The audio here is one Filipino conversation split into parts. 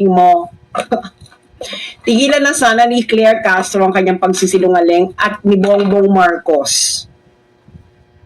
mo. Tigilan na sana ni Claire Castro ang kanyang pagsisinungaling at ni Bongbong Marcos.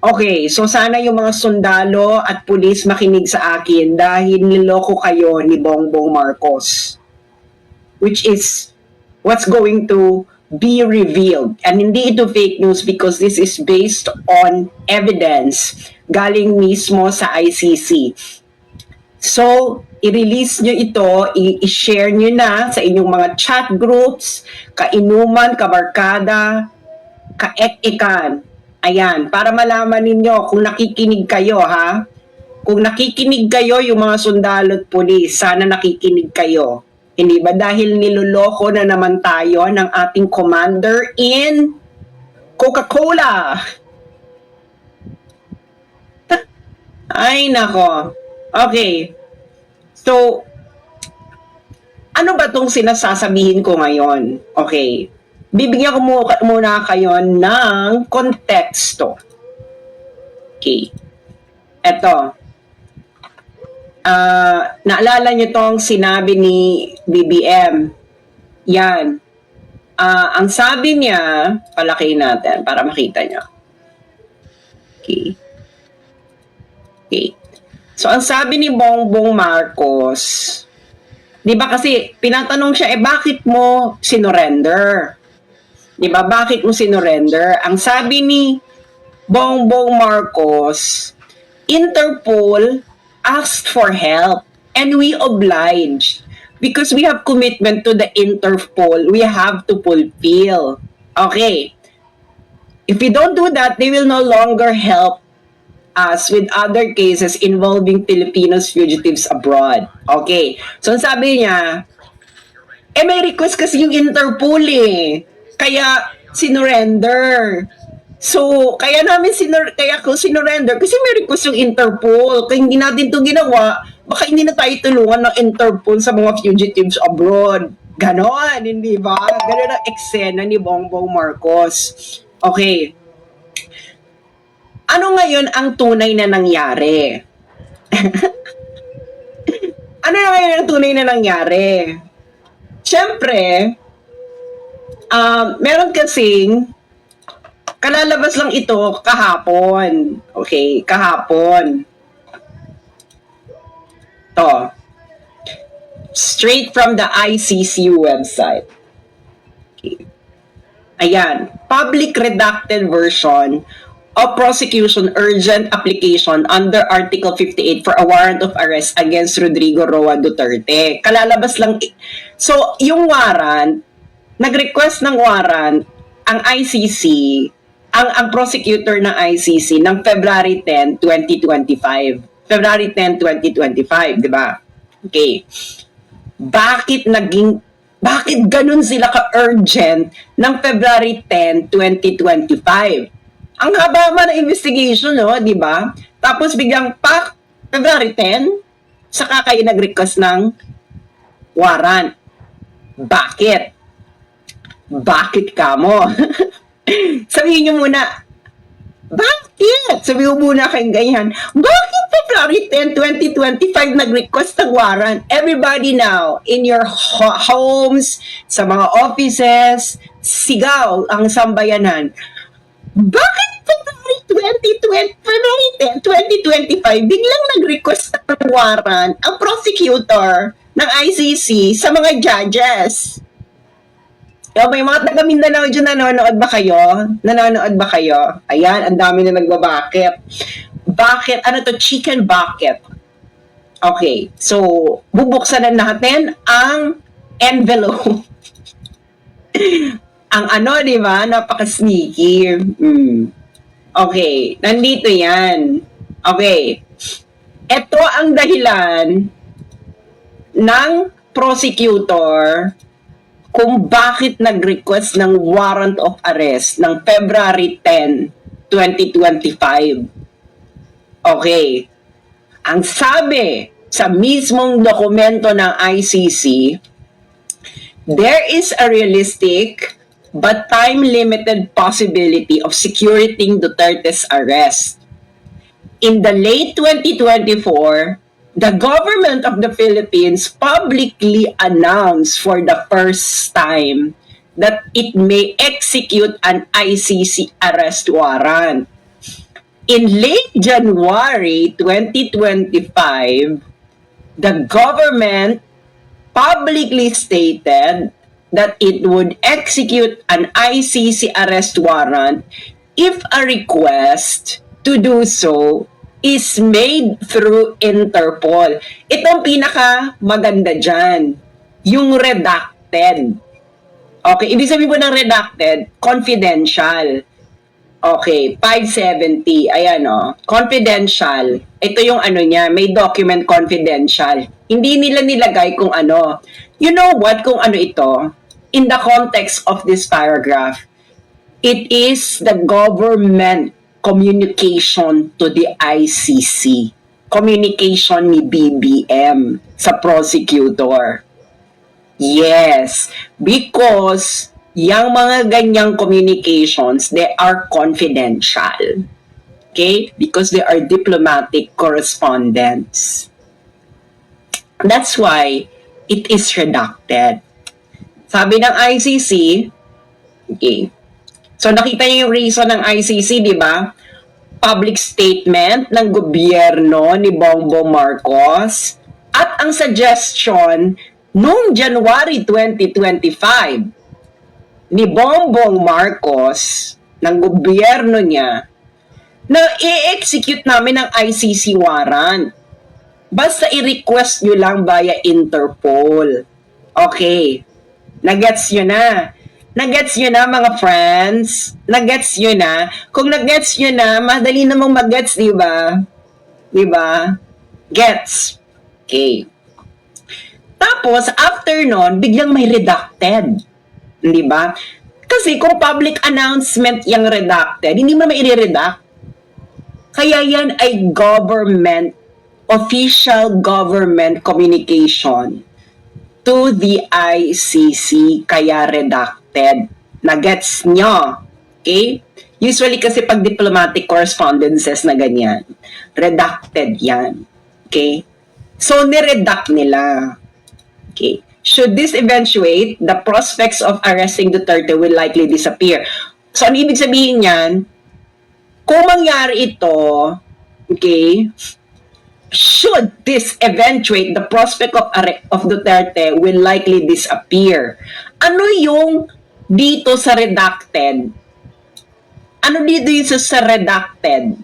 Okay, so sana yung mga sundalo at pulis makinig sa akin dahil niloko kayo ni Bongbong Marcos. Which is what's going to be revealed. And hindi ito fake news because this is based on evidence galing mismo sa ICC. So, i-release nyo ito, i-share nyo na sa inyong mga chat groups, kainuman, kabarkada, kaek-ekan. Ayan, para malaman ninyo kung nakikinig kayo, ha? Kung nakikinig kayo, yung mga sundalo at pulis, sana nakikinig kayo. Hindi ba dahil niloloko na naman tayo ng ating commander in Coca-Cola? Ay, nako. Okay. So, ano ba itong sinasasabihin ko ngayon? Okay. Bibigyan ko muna kayo ng konteksto. Okay. Eto. Naalala niyo tong sinabi ni BBM. Yan. Ang sabi niya, palakihin natin para makita niyo. Okay. Okay. So, ang sabi ni Bongbong Marcos, di ba kasi pinatanong siya, bakit mo sinurrender? Di ba, bakit mo sinurrender? Ang sabi ni Bongbong Marcos, Interpol asked for help and we obliged because we have commitment to the Interpol. We have to fulfill. Okay. If we don't do that, they will no longer help us with other cases involving Filipinos fugitives abroad. Okay. So, sabi niya, may request kasi yung Interpol kaya sinurrender. So, kaya ako sinurrender kasi may request yung Interpol. Kaya hindi natin ito ginawa, baka hindi na tayo tulungan ng Interpol sa mga fugitives abroad. Ganon, hindi ba? Ganon ang eksena ni Bongbong Marcos. Okay. Ano ngayon ang tunay na nangyari? Ano na ngayon ang tunay na nangyari? Siyempre, meron kasing kalalabas lang ito kahapon. Okay, kahapon. To. Straight from the ICC website. Okay. Ayan, public redacted version of prosecution urgent application under Article 58 for a warrant of arrest against Rodrigo Roa Duterte. Kalalabas lang. So, yung warrant, nag-request ng warrant ang ICC, ang prosecutor ng ICC ng February 10, 2025. February 10, 2025, di ba? Okay. Bakit ganun sila ka-urgent ng February 10, 2025? Ang haba ng investigation, no, di ba? Tapos biglang February 10, saka kayo nag-request ng warrant. Bakit? Bakit ka mo? Sabihin nyo muna, bakit? Sabihin mo muna kayong ganyan, bakit February 10, 2025 nag-request ng warrant? Everybody now, in your homes, sa mga offices, sigaw ang sambayanan. Bakit February 10, 2025, biglang nag-request ng warrant ang prosecutor ng ICC sa mga judges? May mga taga Mindanao dyan, nanonood ba kayo? Nanonood ba kayo? Ayan, ang dami na nagbabakit. Bakit? Ano to? Chicken bucket. Okay, so bubuksan na natin ang envelope. Ang di ba? Napaka-sneaky. Okay, nandito yan. Okay. Ito ang dahilan ng prosecutor kung bakit nag-request ng warrant of arrest ng February 10, 2025. Okay. Ang sabi sa mismong dokumento ng ICC, there is a realistic but time-limited possibility of securing Duterte's arrest. In the late 2024, the government of the Philippines publicly announced for the first time that it may execute an ICC arrest warrant. In late January 2025, the government publicly stated that it would execute an ICC arrest warrant if a request to do so is made through Interpol. Itong pinaka maganda dyan, yung redacted. Okay, ibig sabihin po ng redacted, confidential. Okay, 570. Ayan o. Confidential. Ito yung ano niya, may document confidential. Hindi nila nilagay kung ano. You know what? Kung ano ito? In the context of this paragraph, it is the government communication to the ICC. Communication ni BBM sa prosecutor. Yes, because yung mga ganyang communications, they are confidential. Okay? Because they are diplomatic correspondence. That's why it is redacted. Sabi ng ICC, okay, so nakita niyo yung reason ng ICC, di ba? Public statement ng gobyerno ni Bongbong Marcos at ang suggestion noong January 2025 ni Bongbong Marcos ng gobyerno niya na i-execute namin ang ICC warrant. Basta i-request nyo lang via Interpol. Okay. Nagets nyo na. Nagets nyo na mga friends. Nagets nyo na. Kung nagets nyo na, madali namang mag-gets, diba? Diba? Gets. Okay. Tapos, after nun, biglang may redacted. Di ba? Kasi kung public announcement yung redacted, hindi mo mai-redact. Kaya yan ay official government communication to the ICC, kaya redacted. Nagets nyo? Okay? Usually kasi pag diplomatic correspondences na ganyan, redacted yan. Okay? So, niredact nila. Okay? Should this eventuate, the prospects of arresting Duterte will likely disappear. So, ano ibig sabihin yan? Kung mangyari ito, okay, should this eventuate, the prospect of Duterte will likely disappear. Ano yung dito sa redacted? Ano dito yung sa redacted?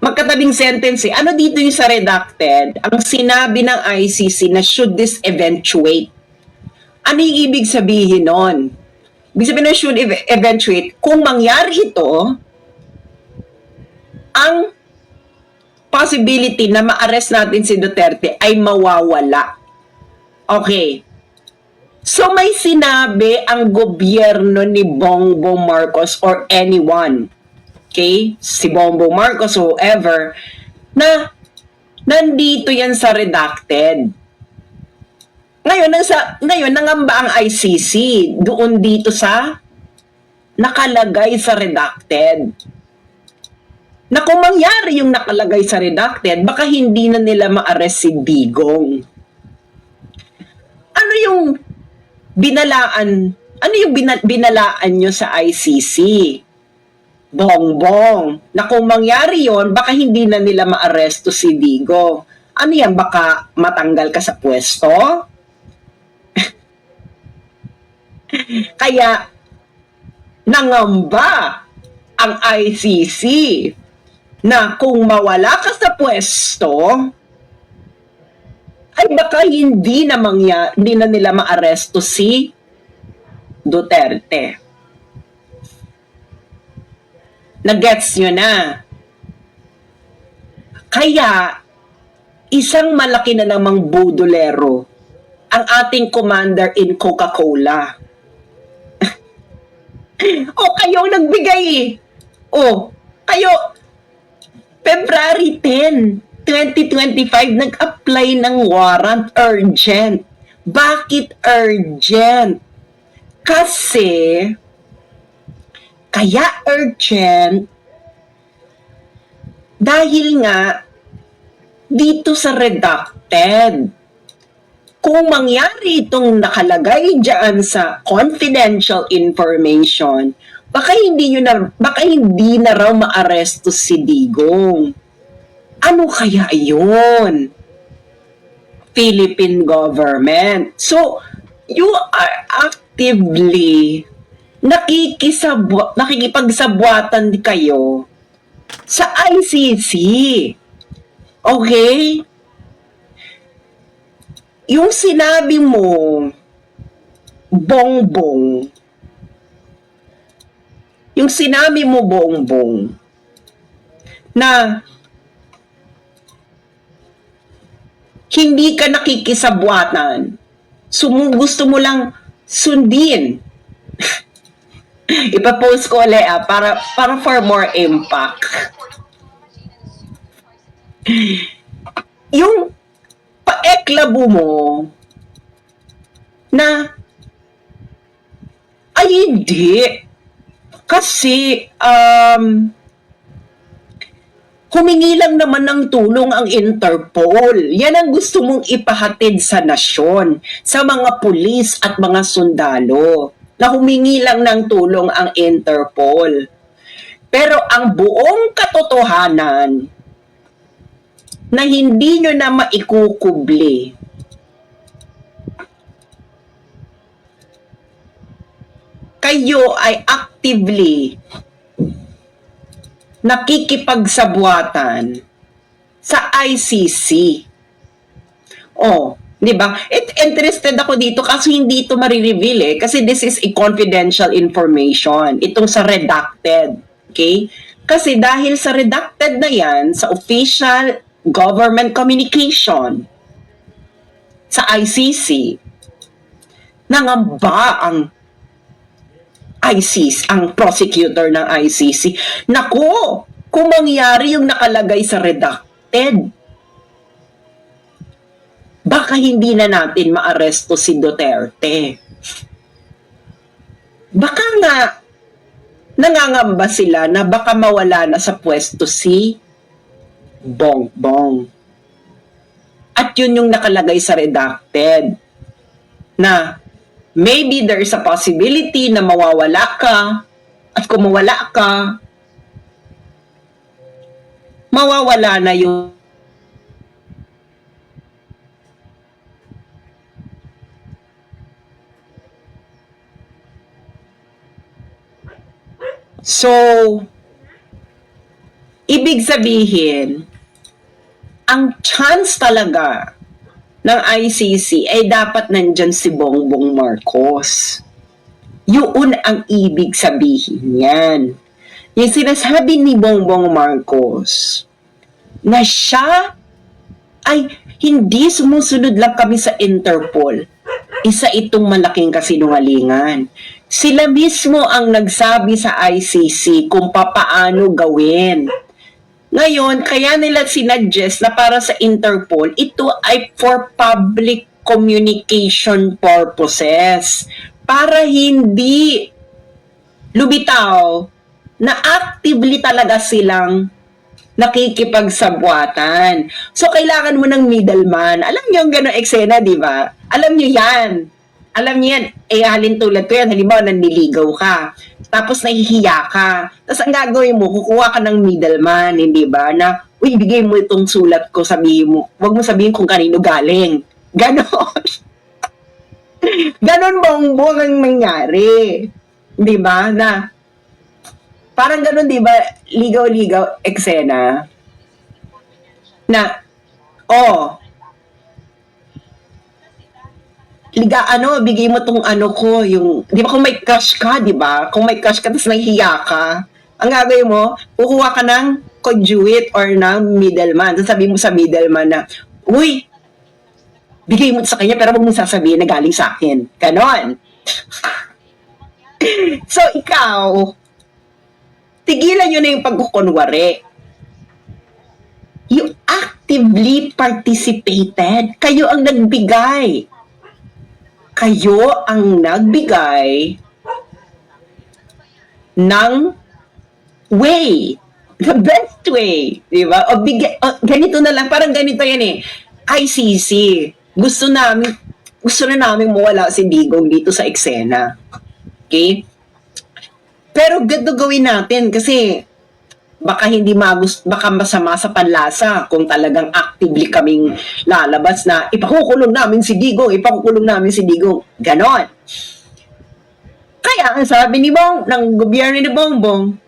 Magkatabing sentence eh. Ano dito yung sa redacted? Ang sinabi ng ICC na should this eventuate. Ano yung ibig sabihin nun? Ibig sabihin na should eventuate, kung mangyari ito, ang possibility na ma-arrest natin si Duterte ay mawawala. Okay. So may sinabi ang gobyerno ni Bongbong Marcos or anyone, okay, si Bongbong Marcos, whoever, na nandito yan sa redacted. Ngayon, nangamba ang ICC doon dito sa nakalagay sa redacted. Na kung mangyari yung nakalagay sa redacted, baka hindi na nila ma-arrest si Digong. Ano yung binalaan nyo sa ICC? Bongbong, na kung mangyari yon, baka hindi na nila ma-arresto si Digong. Ano yan, baka matanggal ka sa pwesto? Kaya, nangamba ang ICC na kung mawala ka sa pwesto, ay baka hindi na nila ma-aresto si Duterte. Nagets nyo na. Kaya, isang malaki na namang budolero ang ating commander in Coca-Cola. O, kayo nagbigay eh. O, kayo, February 10, 2025, nag-apply ng warrant urgent. Bakit urgent? Kasi, kaya urgent, dahil nga, dito sa redacted. Kung mangyari itong nakalagay dyan sa confidential information, baka hindi na raw maaresto si Digong. Ano kaya yun? Philippine government. So, you are actively nakikipagsabwatan kayo sa ICC. Okay? Yung sinabi mo, Bongbong, na hindi ka nakikisabwatan, gusto mo lang sundin. Ipapost ko ulit para for more impact. Yung paeklabo mo na ay hindi kasi humingi lang naman ng tulong ang Interpol. Yan ang gusto mong ipahatid sa nasyon, sa mga pulis at mga sundalo, na humingi lang ng tulong ang Interpol. Pero ang buong katotohanan na hindi nyo na maikukubli, kayo ay actively nakikipagsabwatan sa ICC. Oh, di ba? Interested ako dito kasi hindi ito marireveal kasi this is a confidential information. Itong sa redacted. Okay? Kasi dahil sa redacted na yan, sa official government communication sa ICC, nangamba ang ICC, ang prosecutor ng ICC. Naku, kung mangyari yung nakalagay sa redacted, baka hindi na natin maaresto si Duterte. Baka nga, nangangamba sila na baka mawala na sa pwesto si Bongbong. At yun yung nakalagay sa redacted, na maybe there is a possibility na mawawala ka, at kung mawala ka, mawawala na yung So, ibig sabihin, ang chance talaga ng ICC ay dapat nandyan si Bongbong Marcos. Yun ang ibig sabihin yan. Yung sinasabi ni Bongbong Marcos na siya ay hindi sumusunod lang kami sa Interpol. Isa itong malaking kasinungalingan. Sila mismo ang nagsabi sa ICC kung papaano gawin. Ngayon, kaya nila sinuggest na para sa Interpol, ito ay for public communication purposes. Para hindi lumitaw na actively talaga silang nakikipagsabwatan. So, kailangan mo ng middleman. Alam niyo yung gano'ng eksena, di ba? Alam niyo yan. Alam niyo yan. Halin tulad ko yan. Halimbawa, nanliligaw ka. Tapos nahihiya ka. Tapos ang gagawin mo, kukuha ka ng middleman, hindi ba? Na, uy, bigay mo itong sulat ko, sabihin mo. Huwag mo sabihin kung kanino galing. Ganon. Ganon Bongbong ang nangyari. Di ba? Na, parang ganon, di ba? Ligaw-ligaw, eksena. Na, bigay mo tong ko, yung, di ba kung may crush ka, di ba? Kung may crush ka, tapos nahihiya ka, ang gagawin mo, kukuha ka ng conduit or ng middleman. Tapos sabihin mo sa middleman na, uy, bigay mo sa kanya, pero huwag mo sasabihin na galing sa akin. Ganon. So, ikaw, tigilan nyo na yung pagkukunwari. You actively participated. Kayo ang nagbigay. Kayo ang nagbigay ng way The best way, di ba? Ganito na lang, parang ganito yan eh. ICC, gusto na namin mawala si Digong dito sa eksena. Okay? Pero ganito gawin natin kasi baka masama sa panlasa kung talagang actively kaming lalabas na ipakukulong namin si Digong. Ganon. Kaya ang sabi ng gobyerno ni Bongbong,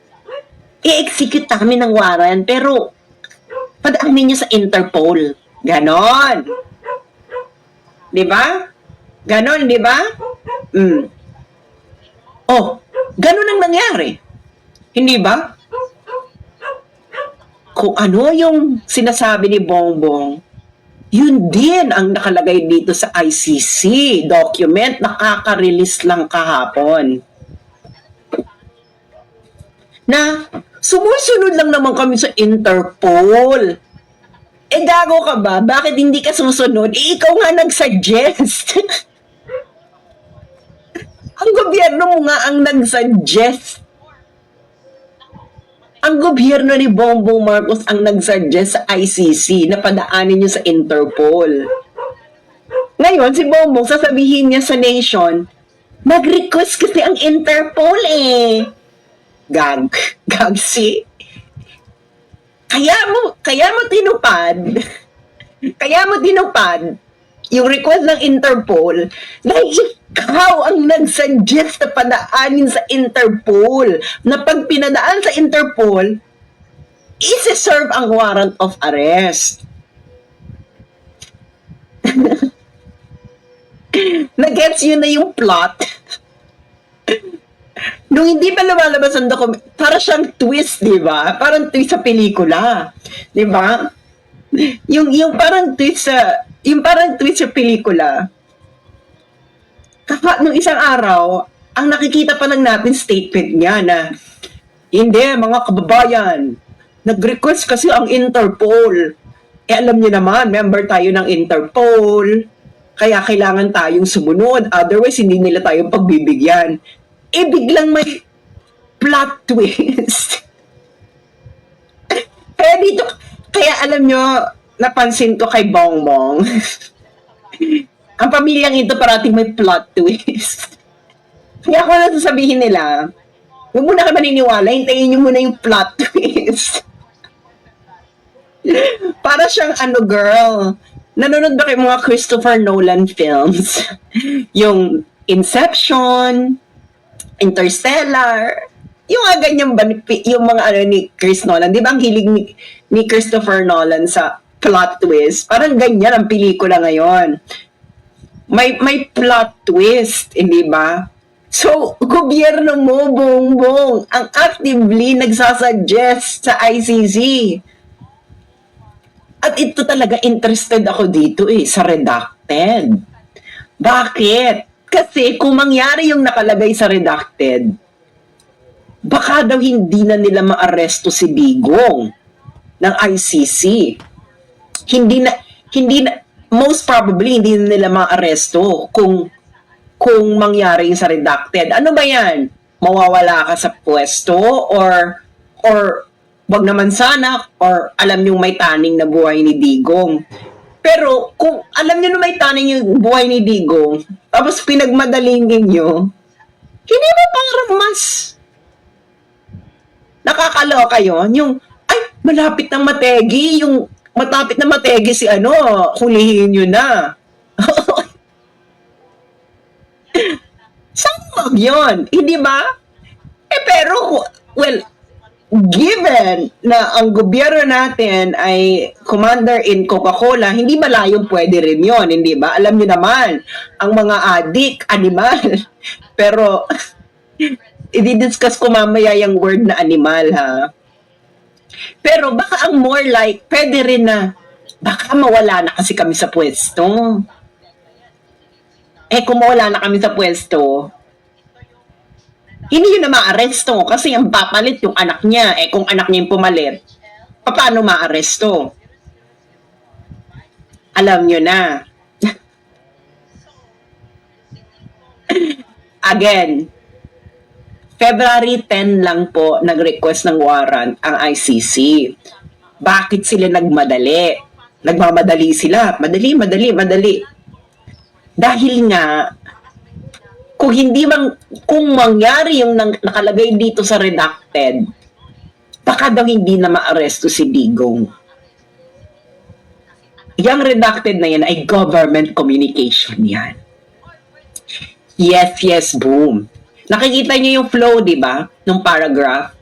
i-execute namin ng warrant pero padaanin niya sa Interpol. Ganon. Di ba? Ganon, di ba? Oh, ganon ang nangyari. Hindi ba? Kung ano yung sinasabi ni Bongbong, yun din ang nakalagay dito sa ICC document na kaka-release lang kahapon. Na sumusunod lang naman kami sa Interpol. Gago ka ba? Bakit hindi ka susunod? Ikaw nga nag-suggest. Ang gobyerno mo nga ang nag-suggest. Ang gobyerno ni Bongbong Marcos ang nag-suggest sa ICC na padaanin niyo sa Interpol. Ngayon, si Bongbong, sasabihin niya sa nation, nag-request kasi ang Interpol eh. Gag si. Kaya mo tinupad yung request ng Interpol dahil ikaw ang nag-suggest na padaanin sa Interpol na pag pinadaan sa Interpol, isi-serve ang warrant of arrest. Nag-gets yun na yung plot. Nung hindi pa lumalabas ang document, para siyang twist, di ba? Parang twist sa pelikula. Di ba? Yung parang twist sa pelikula. Nung isang araw, ang nakikita pa lang natin statement niya na, hindi, mga kababayan, nag-request kasi ang Interpol. Alam niyo naman, member tayo ng Interpol, kaya kailangan tayong sumunod, otherwise hindi nila tayong pagbibigyan. Biglang may plot twist. Kaya alam nyo, napansin ko kay Bongbong, ang pamilyang ito parating may plot twist. Kaya ako na sasabihin nila, huwag mo na kayo maniniwala, hintayin nyo muna yung plot twist. Para siyang girl, nanonood ba kayo mga Christopher Nolan films? Yung Inception, Interstellar, yung ganyan ba, yung mga ni Chris Nolan, di ba ang hilig ni Christopher Nolan sa plot twist? Parang ganyan ang pelikula ngayon. May plot twist, hindi ba? So, gobyerno mo, Bongbong, ang actively nagsasuggest sa ICC. At ito talaga interested ako dito sa redacted. Bakit? Kasi kung mangyari yung nakalagay sa redacted, baka daw hindi na nila maaresto si Digong ng ICC. Hindi na, most probably, hindi na nila maaresto kung mangyari yung sa redacted. Ano ba yan? Mawawala ka sa pwesto or wag naman sana or alam yung may taning na buhay ni Digong. Pero kung alam niyo na may taning yung buhay ni Digong, tapos pinagmadaling ninyo, hindi ba parang mas nakakaloka yun? Yung, malapit na mategi, si hulihin nyo na. Saan yun? Hindi ba? Pero, given na ang gobyerno natin ay commander in Coca-Cola, hindi malayong pwede rin yun, hindi ba? Alam niyo naman, ang mga adik, animal. Pero, i-discuss ko mamaya yung word na animal, ha? Pero baka ang more like, pwede rin na, baka mawala na kasi kami sa pwesto. Kung mawala na kami sa pwesto, hindi yun na maaresto kasi ang papalit yung anak niya. Kung anak niya yung pumalit, paano maaresto? Alam nyo na. Again, February 10 lang po nag-request ng warrant ang ICC. Bakit sila nagmadali? Nagmamadali sila. Madali. Dahil nga, kung mangyari yung nakalagay dito sa redacted, baka daw hindi na maaresto si Digong. Yung redacted na yan ay government communication yan. Yes, boom. Nakikita niyo yung flow, di ba? Nung paragraph.